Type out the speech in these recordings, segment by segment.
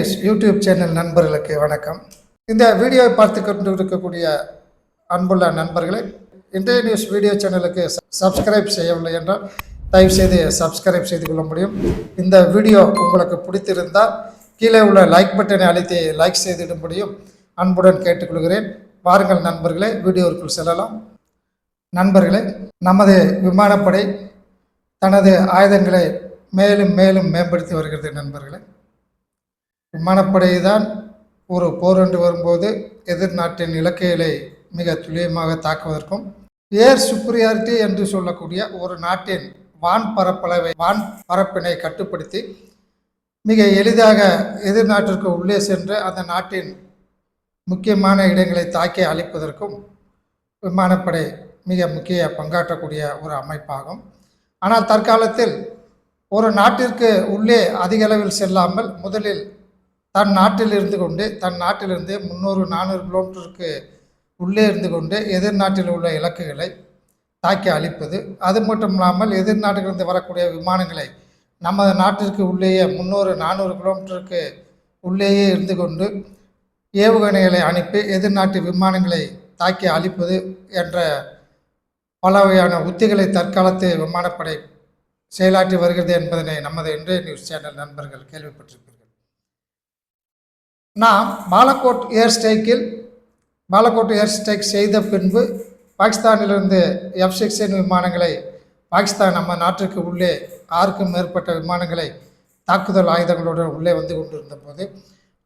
News YouTube channel நண்பர்களுக்கு வணக்கம். இந்த வீடியோவை பார்த்து கொண்டு இருக்கக்கூடிய அன்புள்ள நண்பர்களே, இன்றைய நியூஸ் வீடியோ சேனலுக்கு சப்ஸ்கிரைப் செய்யவில்லை என்றால் தயவுசெய்து சப்ஸ்கிரைப் செய்து கொள்ள முடியும். இந்த வீடியோ உங்களுக்கு பிடித்திருந்தால் கீழே உள்ள லைக் பட்டனை அழுத்தி லைக் செய்திட முடியும் அன்புடன் கேட்டுக்கொள்கிறேன். வாருங்கள் நண்பர்களே, வீடியோவுக்குள் செல்லலாம். நண்பர்களே, நமது விமானப்படை தனது ஆயுதங்களை மேலும் மேலும் மேம்படுத்தி வருகிறது. நண்பர்களே, விமானப்படை தான் ஒரு போர் என்று வரும்போது எதிர் நாட்டின் இலக்கைகளை மிக துல்லியமாக தாக்குவதற்கும், ஏர் சுப்ரியாரிட்டி என்று சொல்லக்கூடிய ஒரு நாட்டின் வான் பரப்பினை கட்டுப்படுத்தி மிக எளிதாக எதிர்நாட்டிற்கு உள்ளே சென்று அந்த நாட்டின் முக்கியமான இடங்களை தாக்கி அழிப்பதற்கும் விமானப்படை மிக முக்கிய பங்காற்றக்கூடிய ஒரு அமைப்பாகும். ஆனால் தற்காலத்தில் ஒரு நாட்டிற்கு உள்ளே அதிக அளவில் செல்லாமல் முதலில் தன் நாட்டில் இருந்து கொண்டு தன் நாட்டிலிருந்து 300-400 கிலோமீட்டருக்கு உள்ளே இருந்து கொண்டு எதிர்நாட்டில் உள்ள இலக்குகளை தாக்கி அழிப்பது. அது மட்டும் இல்லாமல் எதிர்நாட்டிலிருந்து வரக்கூடிய விமானங்களை நமது நாட்டிற்கு உள்ளேயே 300-400 கிலோமீட்டருக்கு உள்ளேயே இருந்து கொண்டு ஏவுகணைகளை அனுப்பி எதிர்நாட்டு விமானங்களை தாக்கி அழிப்பது என்ற பல வகையான உத்திகளை தற்காலத்து விமானப்படை செயலாற்றி வருகிறது என்பதனை நமது இன்றைய நியூஸ் சேனல் நண்பர்கள் கேள்விப்பட்டிருப்பீர்கள். நாம் பாலக்கோட் ஏர் ஸ்ட்ரைக் செய்த பின்பு பாகிஸ்தானிலிருந்து F-16 விமானங்களை பாகிஸ்தான் நம்ம நாட்டிற்கு உள்ளே 6க்கும் மேற்பட்ட விமானங்களை தாக்குதல் ஆயுதங்களுடன் உள்ளே வந்து கொண்டிருந்த போது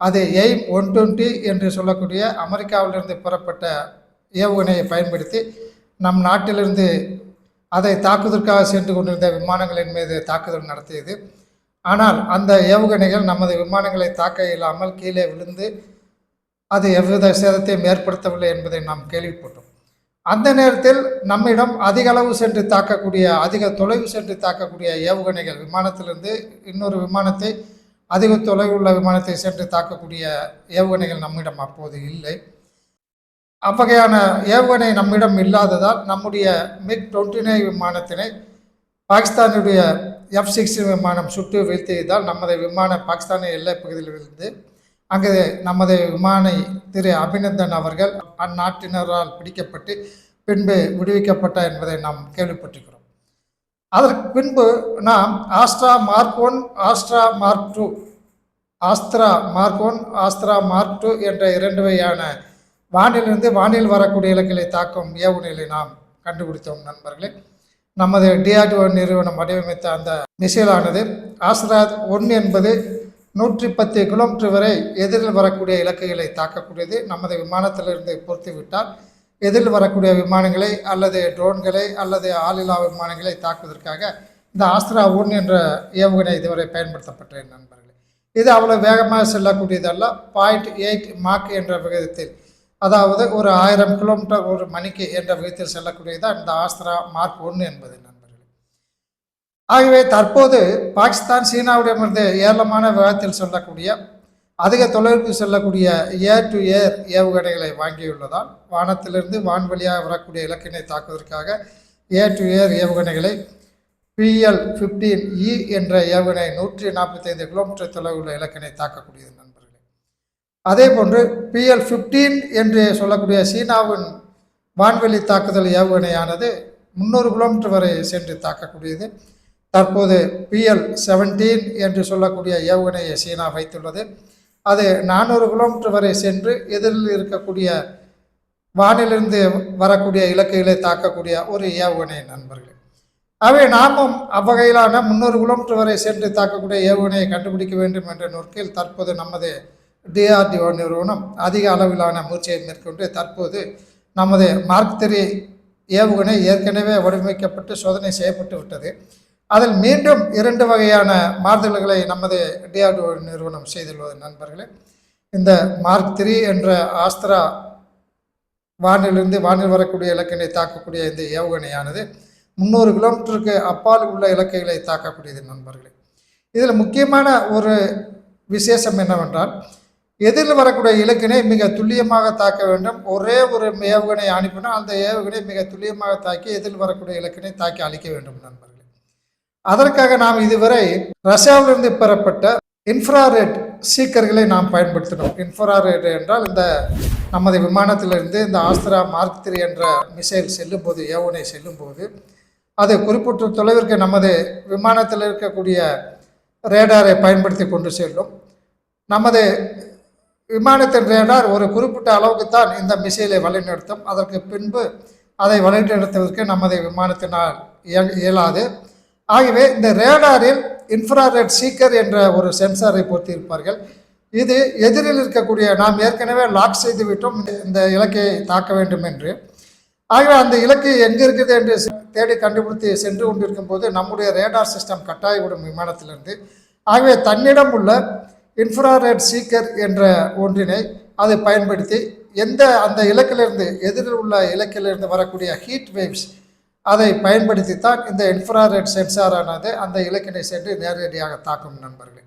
அது எய்ம் 120 என்று சொல்லக்கூடிய அமெரிக்காவிலிருந்து பெறப்பட்ட ஏவுகணையை பயன்படுத்தி நம் நாட்டிலிருந்து அதை தாக்குவதற்காக சென்று கொண்டிருந்த விமானங்களின் மீது தாக்குதல் நடத்தியது. ஆனால் அந்த ஏவுகணைகள் நமது விமானங்களை தாக்க இயலாமல் கீழே விழுந்து அது எவ்வித சேதத்தையும் ஏற்படுத்தவில்லை என்பதை நாம் கேள்விப்பட்டோம். அந்த நேரத்தில் நம்மிடம் அதிக அளவு சென்று தாக்கக்கூடிய அதிக தொலைவு சென்று தாக்கக்கூடிய ஏவுகணைகள், விமானத்திலிருந்து இன்னொரு விமானத்தை அதிக தொலைவு உள்ள விமானத்தை சென்று தாக்கக்கூடிய ஏவுகணைகள் நம்மிடம் அப்போது இல்லை. அவ்வகையான ஏவுகணை நம்மிடம் இல்லாததால் நம்முடைய MiG-29 விமானத்தினை பாகிஸ்தானுடைய F-16 விமானம் சுட்டு வீழ்த்தியதால் நமது விமானம் பாகிஸ்தானின் எல்லை பகுதியில் இருந்து அங்கே நமது விமானி திரு அபிநந்தன் அவர்கள் அந்நாட்டினரால் பிடிக்கப்பட்டு பின்பு விடுவிக்கப்பட்டார் என்பதை நாம் கேள்விப்பட்டிருக்கிறோம். அதற்கு பின்பு நாம் ஆஸ்த்ரா மார்க் 2 என்ற 2 வகையான வானிலிருந்து வானில் வரக்கூடிய இலக்குகளை தாக்கும் ஏவுகணைகளை நாம் கண்டுபிடித்தோம். நண்பர்களே, நமது DRDO நிறுவனம் வடிவமைத்த அந்த மிசைலானது ஆஸ்த்ரா 1 என்பது 110 கிலோமீட்டர் வரை எதிரில் வரக்கூடிய இலக்குகளை தாக்கக்கூடியது. நமது விமானத்திலிருந்து பொறுத்துவிட்டால் எதிரில் வரக்கூடிய விமானங்களை அல்லது ட்ரோன்களை அல்லது ஆளில்லா விமானங்களை தாக்குவதற்காக இந்த ஆஸ்த்ரா 1 என்ற ஏவுகணை இதுவரை பயன்படுத்தப்பட்டது. நண்பர்களே, இது அவ்வளோ வேகமாக செல்லக்கூடியதல்ல. 0.8 மாக் என்ற விகிதத்தில், அதாவது ஒரு 1000 கிலோமீட்டர் ஒரு மணிக்கு என்ற விதத்தில் செல்லக்கூடியதான் இந்த ஆஸ்த்ரா மார்க் 1 என்பது. நண்பர்களே, ஆகவே தற்போது பாகிஸ்தான் சீனாவிடமிருந்து ஏராளமான வேகத்தில் செல்லக்கூடிய அதிக தொலைவுக்கு செல்லக்கூடிய ஏர் டு ஏர் ஏவுகணைகளை வாங்கியுள்ளதால் வானத்திலிருந்து வான்வழியாக வரக்கூடிய இலக்கினை தாக்குவதற்காக ஏர் டு ஏர் ஏவுகணைகளை PL-15E என்ற ஏவுகணை 145 கிலோமீட்டர் தொலைவுள்ள இலக்கினை தாக்கக்கூடியது. நண்பர்களே, அதே போன்று PL-15 என்று சொல்லக்கூடிய சீனாவின் வான்வெளி தாக்குதல் ஏவுகணையானது 300 கிலோமீட்டர் வரை சென்று தாக்கக்கூடியது. தற்போது PL-17 என்று சொல்லக்கூடிய ஏவுகணையை சீனா வைத்துள்ளது. அது 400 கிலோமீட்டர் வரை சென்று எதிரில் இருக்கக்கூடிய வானிலிருந்து வரக்கூடிய இலக்குகளை தாக்கக்கூடிய ஒரு ஏவுகணை. நண்பர்களே, அவை நாமும் அவ்வகையிலான 300 கிலோமீட்டர் வரை சென்று தாக்கக்கூடிய ஏவுகணையை கண்டுபிடிக்க வேண்டும் என்ற நோக்கில் தற்போது நமது DRDO நிறுவனம் அதிக அளவிலான முயற்சியை மேற்கொண்டு தற்போது நமது மார்க் 3 ஏவுகணை ஏற்கனவே வடிவமைக்கப்பட்டு சோதனை செய்யப்பட்டு விட்டது. அதில் மீண்டும் 2 வகையான மாறுதல்களை நமது DRDO நிறுவனம் செய்துள்ளது. நண்பர்களே, இந்த மார்க் 3 என்ற ஆஸ்த்ரா வானிலிருந்து வானில் வரக்கூடிய இலக்கினை தாக்கக்கூடிய இந்த ஏவுகணையானது 300 கிலோமீட்டருக்கு அப்பால் உள்ள இலக்கைகளை தாக்கக்கூடியது. நண்பர்களே, இதில் முக்கியமான ஒரு விசேஷம் என்னவென்றால், எதிரில் வரக்கூடிய இலக்கினை மிக துல்லியமாக தாக்க வேண்டும். ஒரே ஒரு ஏவுகணை அனுப்பினால் அந்த ஏவுகணை மிக துல்லியமாக தாக்கி எதிரில் வரக்கூடிய இலக்கினை தாக்கி அழிக்க வேண்டும். நண்பர்களே, அதற்காக நாம் இதுவரை ரஷ்யாவிலிருந்து பெறப்பட்ட இன்ஃப்ராரெட் சீக்கர்களை நாம் பயன்படுத்தினோம். இன்ஃப்ராரெட் என்றால் இந்த நமது விமானத்திலிருந்து இந்த ஆஸ்திரா மார்க் 3 என்ற மிசைல் செல்லும்போது, ஏவுகணை செல்லும்போது அது குறிப்பிட்ட தொலைவிற்கு நமது விமானத்தில் இருக்கக்கூடிய ரேடாரை பயன்படுத்தி கொண்டு செல்லும். நமது விமானத்தின் ரேடார் ஒரு குறிப்பிட்ட அளவுக்கு தான் இந்த மிசைலை வழிநடத்தும். அதற்கு பின்பு அதை வழிநடத்துவதற்கு நமது விமானத்தினால் இயலாது. ஆகவே இந்த ரேடாரில் இன்ஃப்ராரெட் சீக்கர் என்ற ஒரு சென்சாரை பொருத்தியிருப்பார்கள். இது எதிரில் இருக்கக்கூடிய, நாம் ஏற்கனவே லாக் செய்து விட்டோம் இந்த இலக்கை தாக்க வேண்டும் என்று. ஆகவே அந்த இலக்கு எங்கே இருக்குது என்று தேடி கண்டுபிடித்து சென்று கொண்டிருக்கும் போது நம்முடைய ரேடார் சிஸ்டம் கட்டாயவிடும் விமானத்திலிருந்து. ஆகவே தன்னிடம் உள்ள இன்ஃப்ராரெட் சீக்கர் என்ற ஒன்றினை அதை பயன்படுத்தி அந்த இலக்கிலிருந்து, எதிரில் உள்ள இலக்கிலிருந்து வரக்கூடிய ஹீட் வேவ்ஸ் அதை பயன்படுத்தித்தான் இந்த இன்ஃப்ராரெட் சென்சாரானது அந்த இலக்கினை சென்று நேரடியாக தாக்கும். நண்பர்களே,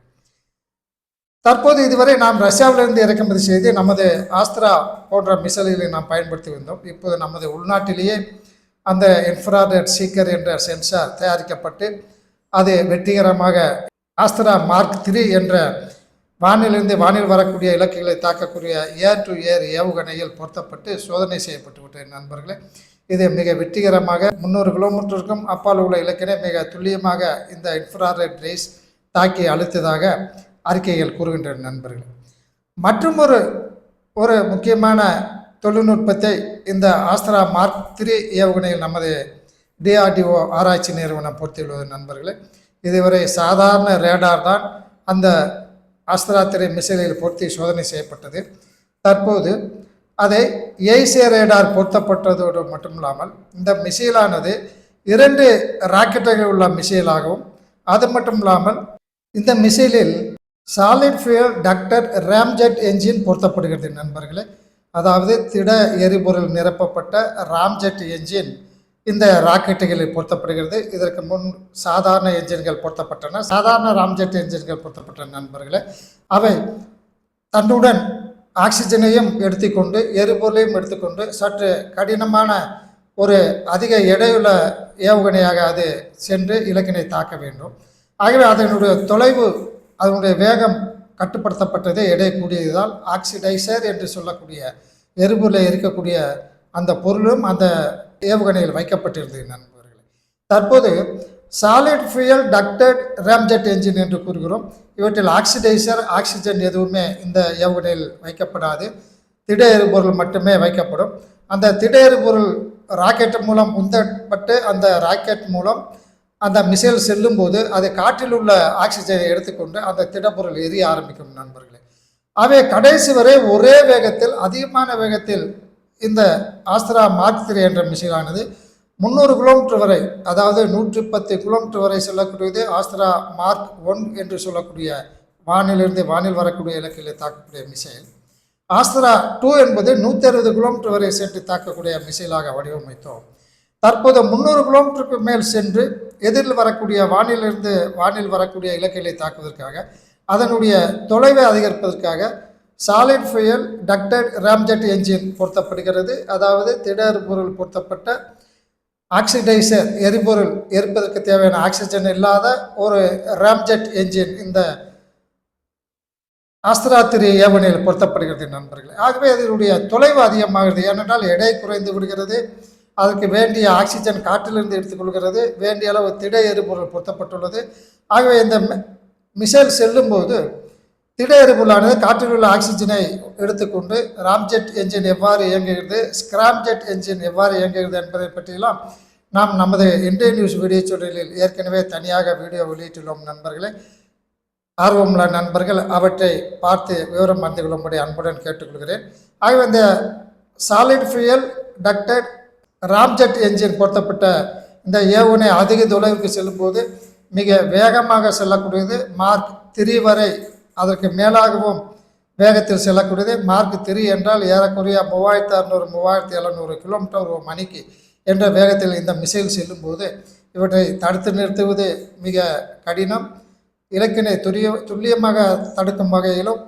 தற்போது இதுவரை நாம் ரஷ்யாவிலிருந்து இறக்குமதி செய்து நமது ஆஸ்திரா போன்ற மிசைல்களை நாம் பயன்படுத்தி வந்தோம். இப்போது நமது உள்நாட்டிலேயே அந்த இன்ஃப்ராரெட் சீக்கர் என்ற சென்சார் தயாரிக்கப்பட்டு அது வெற்றிகரமாக ஆஸ்திரா மார்க் 3 என்ற வானிலிருந்து வானில் வரக்கூடிய இலக்குகளை தாக்கக்கூடிய ஏர் டு ஏர் ஏவுகணையில் பொருத்தப்பட்டு சோதனை செய்யப்பட்டு விட்டது. நண்பர்களே, இது மிக வெற்றிகரமாக 300 கிலோமீட்டருக்கும் அப்பால் உள்ள இலக்கினை மிக துல்லியமாக இந்த இன்ஃப்ராரெட் ரேஸ் தாக்கி அழுத்ததாக அறிக்கைகள் கூறுகின்றன. நண்பர்கள், மற்றும் ஒரு முக்கியமான தொழில்நுட்பத்தை இந்த ஆஸ்திரா மார்க் 3 ஏவுகணையில் நமது DRDO ஆராய்ச்சி நிறுவனம் பொறுத்துள்ளது. நண்பர்களே, இதுவரை சாதாரண ரேடார் தான் அந்த ஆஸ்திரா 3 மிசைலில் பொருத்தி சோதனை செய்யப்பட்டது. தற்போது அதை ஏய்சே ரேடார் பொருத்தப்பட்டதோடு மட்டுமில்லாமல் இந்த மிசைலானது 2 ராக்கெட்டுகள் உள்ள மிசைலாகவும், அது மட்டும் இல்லாமல் இந்த மிசைலில் solid fuel ducted ramjet engine பொருத்தப்படுகிறது. நண்பர்களே, அதாவது திட எரிபொருள் நிரப்பப்பட்ட ராம்ஜெட் என்ஜின் இந்த ராக்கெட்டுகளில் பொருத்தப்படுகிறது. இதற்கு முன் சாதாரண என்ஜின்கள் பொருத்தப்பட்டன, சாதாரண ராம்ஜெட் என்ஜின்கள் பொருத்தப்பட்டன. நண்பர்களே, அவை தன்னுடன் ஆக்சிஜனையும் எடுத்துக்கொண்டு எரிபொருளையும் எடுத்துக்கொண்டு சற்று கடினமான ஒரு அதிக எடையுள்ள ஏவுகணையாக அது சென்று இலக்கினை தாக்க வேண்டும். ஆகவே அதனுடைய தொலைவு, அதனுடைய வேகம் கட்டுப்படுத்தப்பட்டது எடை கூடியதால் ஆக்சிடைசர் என்று சொல்லக்கூடிய எரிபொருளை இருக்கக்கூடிய அந்த பொருளும் அந்த ஏவுகணையில் வைக்கப்பட்டிருந்தது. நண்பர்களே, தற்போது solid fuel ducted ramjet engine என்று கூறுகிறோம். இவற்றில் ஆக்சிடைசர், ஆக்சிஜன் எதுவுமே இந்த ஏவுகணையில் வைக்கப்படாது. திட எரிபொருள் மட்டுமே வைக்கப்படும். அந்த திட எரிபொருள் ராக்கெட் மூலம் உந்தப்பட்டு அந்த ராக்கெட் மூலம் அந்த மிசைல் செல்லும்போது அது காற்றில் உள்ள ஆக்சிஜனை எடுத்துக்கொண்டு அந்த திடப்பொருள் எரிய ஆரம்பிக்கும். நண்பர்களே, அவை கடைசி வரை ஒரே வேகத்தில், அதிகமான வேகத்தில் இந்த ஆஸ்திரா மார்க் 3 என்ற மிசைலானது 300 கிலோமீட்டர் வரை, அதாவது 110 கிலோமீட்டர் வரை செல்லக்கூடியது ஆஸ்திரா மார்க் 1 என்று சொல்லக்கூடிய வானிலிருந்து வானில் வரக்கூடிய இலக்கிலே தாக்கக்கூடிய மிசைல். ஆஸ்திரா 2 என்பது 160 கிலோமீட்டர் வரை சென்று தாக்கக்கூடிய மிசைலாக வடிவமைத்தோம். தற்போது 300 கிலோமீட்டருக்கு மேல் சென்று எதிரில் வரக்கூடிய வானிலிருந்து வானில் வரக்கூடிய இலக்குகளை தாக்குவதற்காக, அதனுடைய தொலைவை அதிகரிப்பதற்காக solid fuel ducted ramjet engine பொருத்தப்படுகிறது. அதாவது திட எரிபொருள் பொருத்தப்பட்ட ஆக்சிடைசர், எரிபொருள் எரிப்பதற்கு தேவையான ஆக்சிஜன் இல்லாத ஒரு ராம்ஜெட் என்ஜின் இந்த ஆஸ்திரா 3 ஏவுகணையில் பொருத்தப்படுகிறது. நண்பர்களே, ஆகவே அதனுடைய தொலைவு அதிகமாகிறது. ஏனென்றால் எடை குறைந்து விடுகிறது. அதற்கு வேண்டிய ஆக்சிஜன் காற்றிலிருந்து எடுத்துக்கொள்கிறது. வேண்டிய அளவு திட எரிபொருள் பொருத்தப்பட்டுள்ளது. ஆகவே இந்த மிசைல் செல்லும்போது திட எரிபொருளானது காற்றில் உள்ள ஆக்சிஜனை எடுத்துக்கொண்டு ராம்ஜெட் என்ஜின் எவ்வாறு இயங்குகிறது, ஸ்கிராம்ஜெட் என்ஜின் எவ்வாறு இயங்குகிறது என்பதை பற்றியெல்லாம் நாம் நமது இந்திய நியூஸ் வீடியோ சேனலில் ஏற்கனவே தனியாக வீடியோ வெளியிட்டுள்ளோம். நண்பர்களே, ஆர்வமுள்ள நண்பர்கள் அவற்றை பார்த்து விவரம் அறிந்து கொள்ளும்படி அன்புடன் கேட்டுக்கொள்கிறேன். ஆகவே இந்த solid fuel ducted ramjet engine பொருத்தப்பட்ட இந்த ஏவுகணை அதிக தொலைவிற்கு செல்லும்போது மிக வேகமாக செல்லக்கூடியது. மார்க் 3 வரை, அதற்கு மேலாகவும் வேகத்தில் செல்லக்கூடியது. மார்க் 3 என்றால் ஏறக்குறைய 3600 3700 கிலோமீட்டர் ஒரு மணிக்கு என்ற வேகத்தில் இந்த மிசைல் செல்லும்போது இவற்றை தடுத்து நிறுத்துவது மிக கடினம். இலக்கினை துல்லியமாக தடுக்கும் வகையிலும்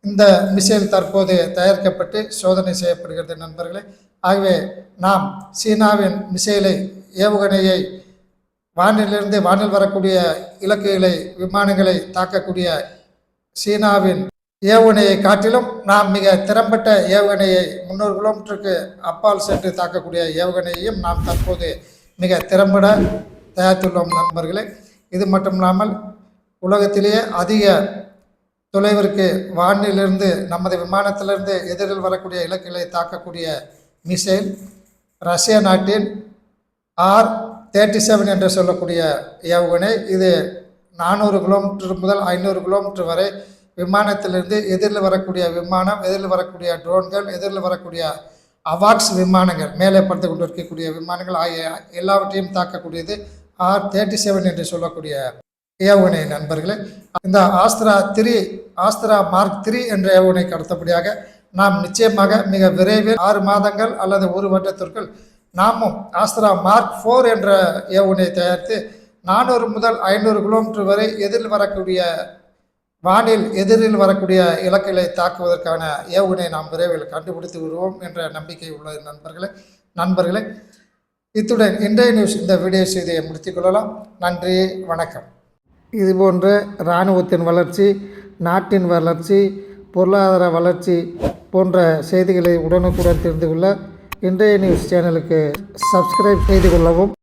இந்த மிசைல் தற்போது தயாரிக்கப்பட்டு சோதனை செய்யப்படுகிறது. நண்பர்களே, ஆகவே நாம் சீனாவின் மிசைலை, ஏவுகணையை, வானிலிருந்து வானில் வரக்கூடிய இலக்குகளை, விமானங்களை தாக்கக்கூடிய சீனாவின் ஏவுகணையை காட்டிலும் நாம் மிக திறம்பட்ட ஏவுகணையை 300 கிலோமீட்டருக்கு அப்பால் சென்று தாக்கக்கூடிய ஏவுகணையையும் நாம் தற்போது மிக திறம்பட தயாரித்துள்ளோம் நண்பர்களே. இது மட்டும் இல்லாமல் உலகத்திலேயே அதிக தொலைவிற்கு வானிலிருந்து நமது விமானத்திலிருந்து எதிரில் வரக்கூடிய இலக்குகளை தாக்கக்கூடிய மிசைல் ரஷ்ய நாட்டின் R-37 என்று சொல்லக்கூடிய ஏவுகணை. இது 400 கிலோமீட்டர் முதல் 500 கிலோமீட்டர் வரை விமானத்திலிருந்து எதிரில் வரக்கூடிய விமானம், எதிரில் வரக்கூடிய ட்ரோன்கள், எதிரில் வரக்கூடிய அவாக்ஸ் விமானங்கள், மேலே படுத்து கொண்டு இருக்கக்கூடிய விமானங்கள் ஆகிய எல்லாவற்றையும் தாக்கக்கூடியது R-37 என்று சொல்லக்கூடிய ஏவுகணை நண்பர்களே. இந்த ஆஸ்திரா மார்க் 3 என்ற ஏவுகணைக்கு அடுத்தபடியாக நாம் நிச்சயமாக மிக விரைவில் 6 மாதங்கள் அல்லது 1 வருடத்திற்குள் நாமும் ஆஸ்திரா மார்க் 4 என்ற ஏவுகணையை தயாரித்து 400 முதல் 500 கிலோமீட்டர் வரை எதிரில் வரக்கூடிய வானில் எதிரில் வரக்கூடிய இலக்குகளை தாக்குவதற்கான ஏவுகணை நாம் விரைவில் கண்டுபிடித்து வருவோம் என்ற நம்பிக்கை உள்ளது நண்பர்களே. இத்துடன் இன்றைய நியூஸ் இந்த வீடியோ செய்தியை முடித்துக் கொள்ளலாம். நன்றி, வணக்கம். இதுபோன்ற இராணுவத்தின் வளர்ச்சி, நாட்டின் வளர்ச்சி, பொருளாதார வளர்ச்சி போன்ற செய்திகளை உடனுக்குடன் தெரிந்து கொள்ள இன்றைய நியூஸ் சேனலுக்கு சப்ஸ்கிரைப் செய்து கொள்ளவும்.